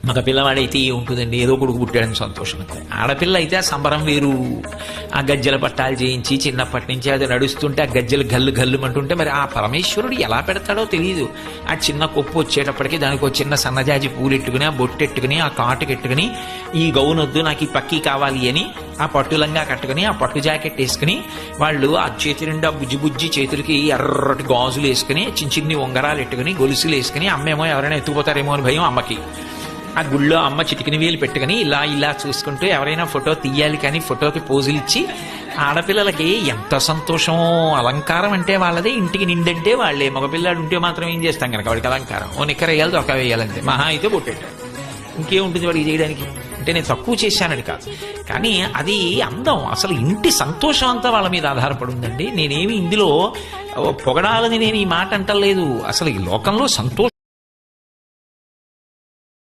మగ పిల్లవాడైతే ఉంటుందండి, ఏదో కొడుకు పుట్టాడని సంతోషం. ఆడపిల్ల అయితే ఆ సంబరం వేరు. ఆ గజ్జల పట్టాలు చేయించి చిన్నప్పటి నుంచి అది నడుస్తుంటే ఆ గజ్జలు గల్లు గల్లు అంటుంటే మరి ఆ పరమేశ్వరుడు ఎలా పెడతాడో తెలియదు. ఆ చిన్న కొప్పు వచ్చేటప్పటికి దానికి ఒక చిన్న సన్నజాజి పూలెట్టుకుని, ఆ బొట్టెట్టుకుని, ఆ కాటుకెట్టుకుని, ఈ గౌనొద్దు నాకు ఈ పక్కీ కావాలి అని ఆ పట్టులంగా కట్టుకుని, ఆ పట్టు జాకెట్ వేసుకుని, వాళ్ళు ఆ చేతి నిండా బుజ్జి బుజ్జి చేతులకి ఎర్రటి గాజులు వేసుకుని, చిన్న చిన్ని ఉంగరాలు ఎట్టుకుని, గొలుసులు వేసుకుని, అమ్మేమో ఎవరైనా ఎత్తుకుపోతారేమో అని భయం అమ్మకి. ఆ గుళ్ళో అమ్మ చిటికిన వేలు పెట్టుకుని ఇలా ఇలా చూసుకుంటూ ఎవరైనా ఫోటో తీయాలి కానీ ఫోటోకి పోజులు ఇచ్చి, ఆడపిల్లలకి ఎంత సంతోషమో. అలంకారం అంటే వాళ్ళదే, ఇంటికి నిండంటే వాళ్ళే. మగపిల్లాడు ఉంటే మాత్రం ఏం చేస్తాం కనుక వాడికి అలంకారం, ఓ నిక్కర వేయాలి, దొక్క వేయాలంటే, మహా అయితే బొట్టెట్టాడు, ఇంకేముంటుంది వాడికి చేయడానికి. అంటే నేను తక్కువ చేశానని కాదు, కానీ అది అందం. అసలు ఇంటి సంతోషం అంతా వాళ్ళ మీద ఆధారపడి ఉందండి. నేనేమి ఇందులో పొగడాలని నేను ఈ మాట అంటలేదు. అసలు ఈ లోకంలో సంతోషం